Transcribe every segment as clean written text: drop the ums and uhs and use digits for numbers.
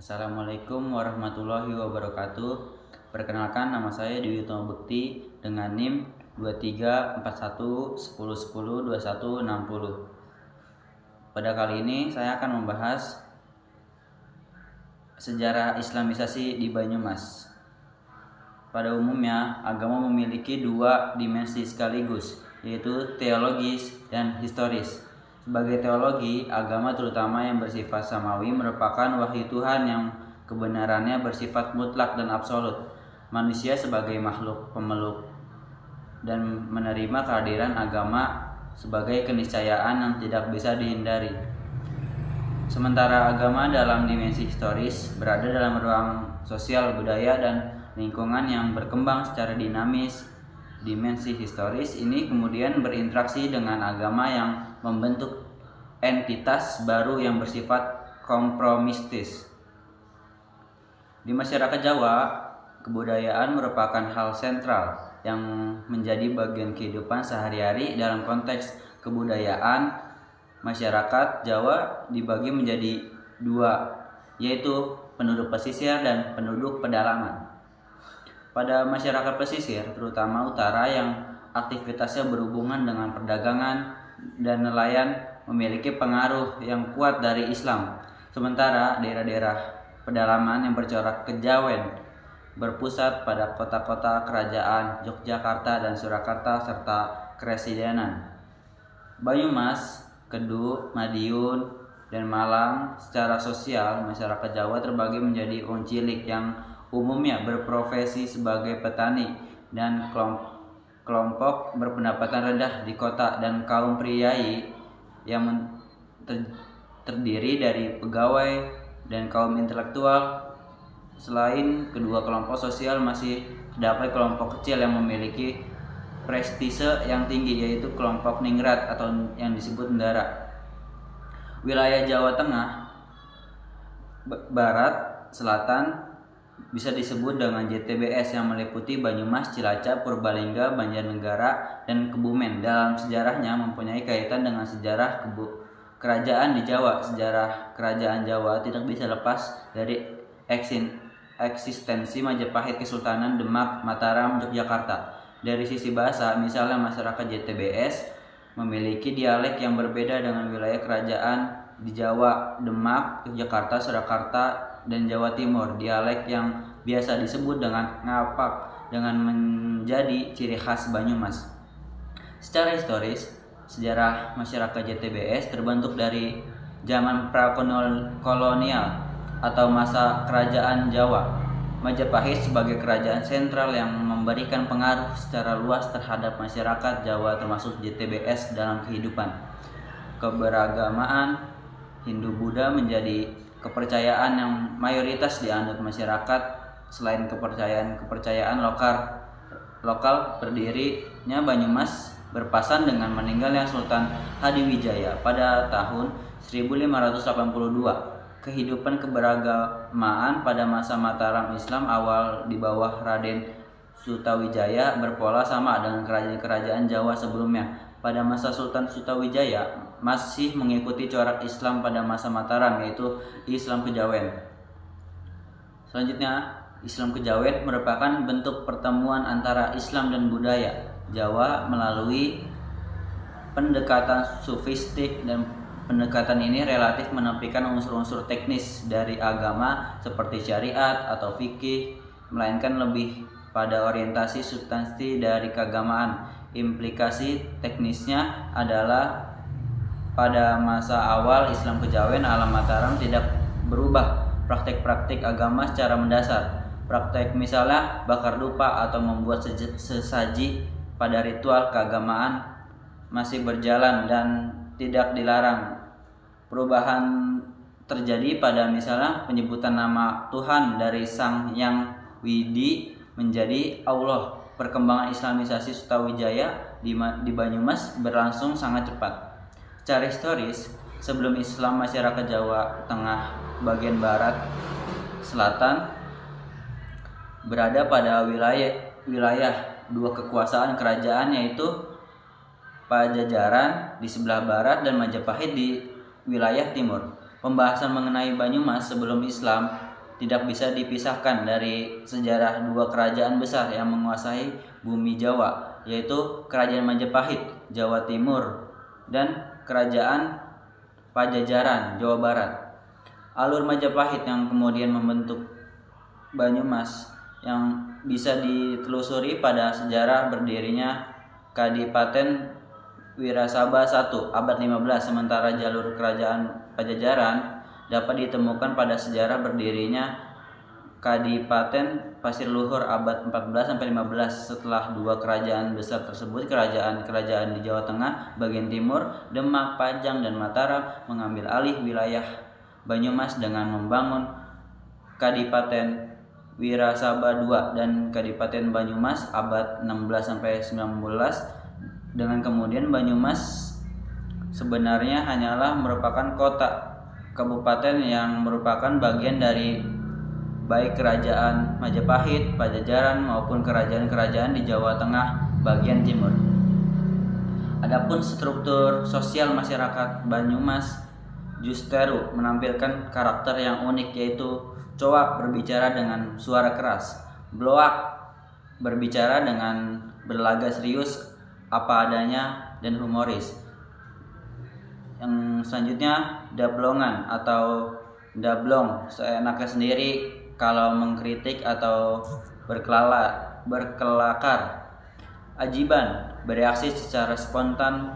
Assalamualaikum warahmatullahi wabarakatuh. Perkenalkan, nama saya Dwi Utomo Bekti dengan NIM 234110102160. Pada kali ini saya akan membahas sejarah Islamisasi di Banyumas. Pada umumnya, agama memiliki dua dimensi sekaligus, yaitu teologis dan historis. Sebagai teologi, agama terutama yang bersifat samawi merupakan wahyu Tuhan yang kebenarannya bersifat mutlak dan absolut. Manusia sebagai makhluk pemeluk dan menerima kehadiran agama sebagai keniscayaan yang tidak bisa dihindari. Sementara agama dalam dimensi historis berada dalam ruang sosial, budaya, dan lingkungan yang berkembang secara dinamis. Dimensi historis ini kemudian berinteraksi dengan agama yang membentuk entitas baru yang bersifat kompromistis. Di masyarakat Jawa, kebudayaan merupakan hal sentral yang menjadi bagian kehidupan sehari-hari. Dalam konteks kebudayaan, masyarakat Jawa dibagi menjadi dua, yaitu penduduk pesisir dan penduduk pedalaman. Pada masyarakat pesisir, terutama utara yang aktivitasnya berhubungan dengan perdagangan dan nelayan, memiliki pengaruh yang kuat dari Islam. Sementara daerah-daerah pedalaman yang bercorak kejawen berpusat pada kota-kota kerajaan Yogyakarta dan Surakarta serta Keresidenan. Banyumas, Kedung, Madiun, dan Malang. Secara sosial, masyarakat Jawa terbagi menjadi kaum cilik yang umumnya berprofesi sebagai petani dan kelompok berpendapatan rendah di kota, dan kaum priai yang terdiri dari pegawai dan kaum intelektual. Selain kedua kelompok sosial, masih terdapat kelompok kecil yang memiliki prestise yang tinggi, yaitu kelompok ningrat atau yang disebut ndara. Wilayah Jawa Tengah, Barat, Selatan bisa disebut dengan JTBS yang meliputi Banyumas, Cilacap, Purbalingga, Banjarnegara, dan Kebumen. Dalam sejarahnya mempunyai kaitan dengan sejarah kerajaan di Jawa. Sejarah kerajaan Jawa tidak bisa lepas dari eksistensi Majapahit, Kesultanan Demak, Mataram, Yogyakarta. Dari sisi bahasa, misalnya masyarakat JTBS memiliki dialek yang berbeda dengan wilayah kerajaan di Jawa, Demak, Yogyakarta, Surakarta, dan Jawa Timur. Dialek yang biasa disebut dengan ngapak dengan menjadi ciri khas Banyumas. Secara historis, sejarah masyarakat JTBS terbentuk dari zaman prakolonial atau masa kerajaan Jawa. Majapahit sebagai kerajaan sentral yang memberikan pengaruh secara luas terhadap masyarakat Jawa termasuk JTBS dalam kehidupan. Keberagamaan Hindu-Buddha menjadi kepercayaan yang mayoritas dianut masyarakat. Selain kepercayaan lokal, berdirinya Banyumas berpasan dengan meninggalnya Sultan Hadiwijaya pada tahun 1582. Kehidupan keberagamaan pada masa Mataram Islam awal di bawah Raden Sutawijaya berpola sama dengan kerajaan-kerajaan Jawa sebelumnya. Pada masa Sultan Sutawijaya masih mengikuti corak Islam pada masa Mataram, yaitu Islam Kejawen. Selanjutnya, Islam Kejawen merupakan bentuk pertemuan antara Islam dan budaya Jawa melalui pendekatan sufistik, dan pendekatan ini relatif menepikan unsur-unsur teknis dari agama seperti syariat atau fikih, melainkan lebih pada orientasi substansi dari keagamaan. Implikasi teknisnya adalah pada masa awal Islam Kejawen alam Mataram tidak berubah praktek-praktik agama secara mendasar. Praktek misalnya bakar dupa atau membuat sesaji pada ritual keagamaan masih berjalan dan tidak dilarang. Perubahan terjadi pada misalnya penyebutan nama Tuhan dari Sang Yang Widi menjadi Allah. Perkembangan Islamisasi Sutawijaya di Banyumas berlangsung sangat cepat. Secara historis, sebelum Islam, masyarakat Jawa Tengah bagian barat selatan berada pada wilayah dua kekuasaan kerajaan, yaitu Pajajaran di sebelah barat dan Majapahit di wilayah timur. Pembahasan mengenai Banyumas sebelum Islam tidak bisa dipisahkan dari sejarah dua kerajaan besar yang menguasai bumi Jawa, yaitu Kerajaan Majapahit Jawa Timur dan Kerajaan Pajajaran Jawa Barat. Alur Majapahit yang kemudian membentuk Banyumas yang bisa ditelusuri pada sejarah berdirinya Kadipaten Wirasaba I abad 15, sementara jalur Kerajaan Pajajaran dapat ditemukan pada sejarah berdirinya Kadipaten Pasir Luhur abad 14-15. Setelah dua kerajaan besar tersebut, kerajaan-kerajaan di Jawa Tengah bagian timur, Demak, Pajang, dan Mataram mengambil alih wilayah Banyumas dengan membangun Kadipaten Wirasaba II dan Kadipaten Banyumas abad 16-19. Dengan kemudian Banyumas sebenarnya hanyalah merupakan kota kabupaten yang merupakan bagian dari baik Kerajaan Majapahit, Pajajaran maupun kerajaan-kerajaan di Jawa Tengah bagian timur. Adapun struktur sosial masyarakat Banyumas justru menampilkan karakter yang unik, yaitu coak berbicara dengan suara keras, bloak berbicara dengan berlaga serius, apa adanya, dan humoris. Yang selanjutnya dablongan atau dablong, seenaknya sendiri kalau mengkritik atau berkelakar. Ajiban, bereaksi secara spontan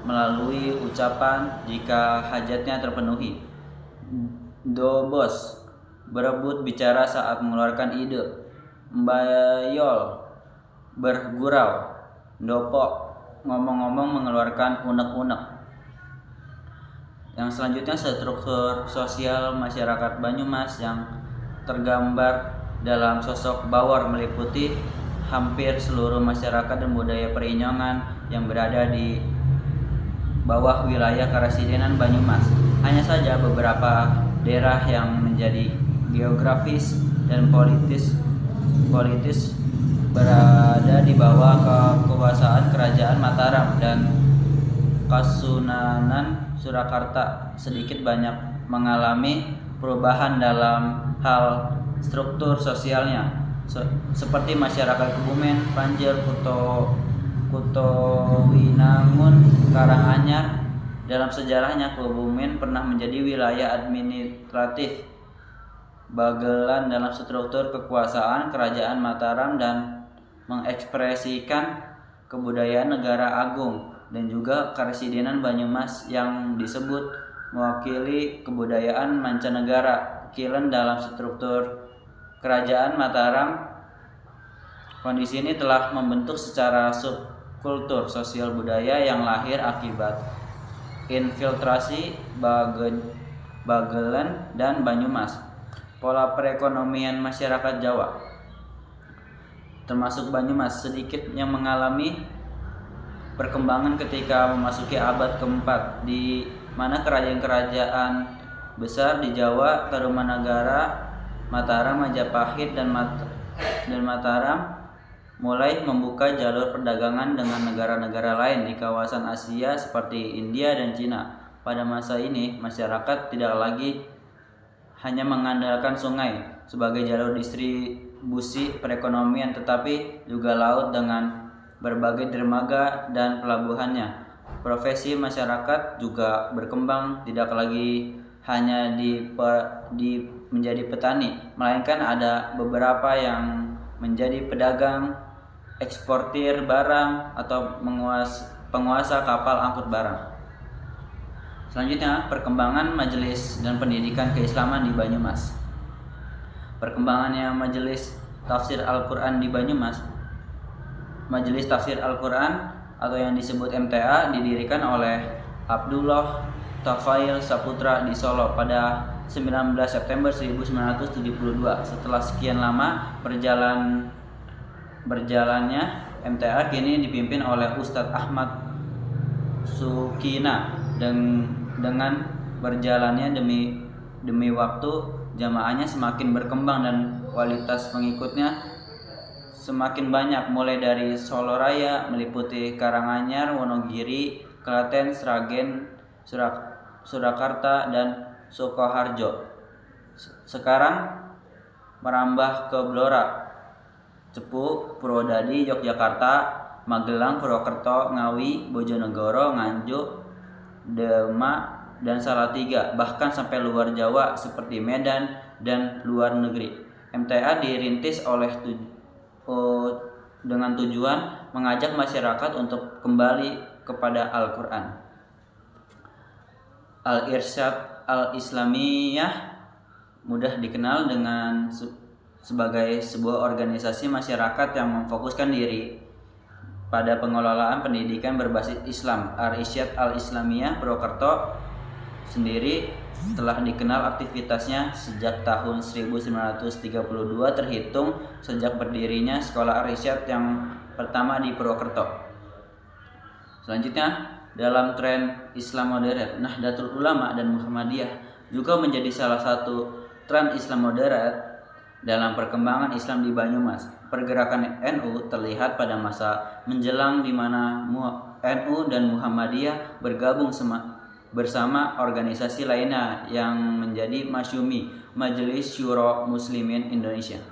melalui ucapan jika hajatnya terpenuhi. Dobos, berebut bicara saat mengeluarkan ide. Mbayol, bergurau. Dopok, ngomong-ngomong mengeluarkan unek-unek. Yang selanjutnya struktur sosial masyarakat Banyumas yang tergambar dalam sosok Bawor meliputi hampir seluruh masyarakat dan budaya Perinyongan yang berada di bawah wilayah Karasidenan Banyumas. Hanya saja beberapa daerah yang menjadi geografis dan politis berada di bawah kekuasaan Kerajaan Mataram dan Kasunanan Surakarta sedikit banyak mengalami perubahan dalam hal struktur sosialnya, seperti masyarakat Kebumen, Panjer, Kuto Winangun, Karanganyar. Dalam sejarahnya Kebumen pernah menjadi wilayah administratif Bagelan dalam struktur kekuasaan Kerajaan Mataram dan mengekspresikan kebudayaan negara agung, dan juga Karasidenan Banyumas yang disebut mewakili kebudayaan mancanegara Kilen dalam struktur Kerajaan Mataram. Kondisi ini telah membentuk secara subkultur sosial budaya yang lahir akibat infiltrasi Bagelan dan Banyumas. Pola perekonomian masyarakat Jawa, termasuk Banyumas, sedikit yang mengalami perkembangan ketika memasuki abad keempat, di mana kerajaan-kerajaan besar di Jawa, Tarumanagara, Mataram, Majapahit, dan Mataram mulai membuka jalur perdagangan dengan negara-negara lain di kawasan Asia seperti India dan Cina. Pada masa ini, masyarakat tidak lagi hanya mengandalkan sungai sebagai jalur distribusi perekonomian, tetapi juga laut dengan berbagai dermaga dan pelabuhannya. Profesi masyarakat juga berkembang, tidak lagi hanya menjadi petani, melainkan ada beberapa yang menjadi pedagang, eksportir barang, atau penguasa kapal angkut barang. Selanjutnya, perkembangan majelis dan pendidikan keislaman di Banyumas. Perkembangannya majelis tafsir Al-Quran di Banyumas. Majelis Tafsir Al-Quran atau yang disebut MTA didirikan oleh Abdullah Tafail Saputra di Solo pada 19 September 1972. Setelah sekian lama berjalannya MTA kini dipimpin oleh Ustadz Ahmad Sukina. Dengan berjalannya demi waktu, jamaahnya semakin berkembang dan kualitas pengikutnya semakin banyak, mulai dari Solo Raya meliputi Karanganyar, Wonogiri, Klaten, Sragen, Surakarta, dan Sukoharjo. Sekarang merambah ke Blora, Cepu, Purwodadi, Yogyakarta, Magelang, Purwokerto, Ngawi, Bojonegoro, Nganjuk, Demak, dan Salatiga, bahkan sampai luar Jawa seperti Medan dan luar negeri. MTA dirintis dengan tujuan mengajak masyarakat untuk kembali kepada Al-Quran. Al-Irsyad Al-Islamiyah mudah dikenal dengan sebagai sebuah organisasi masyarakat yang memfokuskan diri pada pengelolaan pendidikan berbasis Islam. Al-Irsyad Al-Islamiyah Purwokerto sendiri telah dikenal aktivitasnya sejak tahun 1932, terhitung sejak berdirinya sekolah Al-Irsyad yang pertama di Purwokerto. Selanjutnya, dalam tren Islam moderat, Nahdlatul Ulama dan Muhammadiyah juga menjadi salah satu tren Islam moderat dalam perkembangan Islam di Banyumas. Pergerakan NU terlihat pada masa menjelang di mana NU dan Muhammadiyah bergabung bersama organisasi lainnya yang menjadi Masyumi, Majelis Syuro Muslimin Indonesia.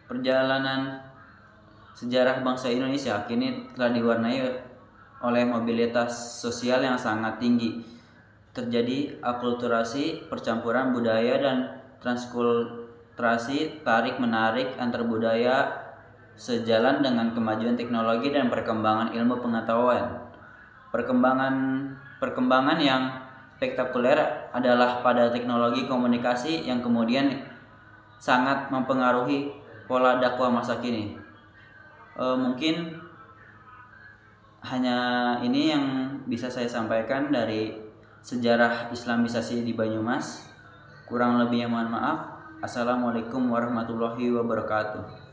Perjalanan sejarah bangsa Indonesia kini telah diwarnai oleh mobilitas sosial yang sangat tinggi. Terjadi akulturasi, percampuran budaya dan transkulturasi, tarik-menarik antar budaya sejalan dengan kemajuan teknologi dan perkembangan ilmu pengetahuan. Perkembangan yang spektakuler adalah pada teknologi komunikasi yang kemudian sangat mempengaruhi pola dakwah masa kini. Mungkin hanya ini yang bisa saya sampaikan dari sejarah Islamisasi di Banyumas. Kurang lebihnya mohon maaf. Assalamualaikum warahmatullahi wabarakatuh.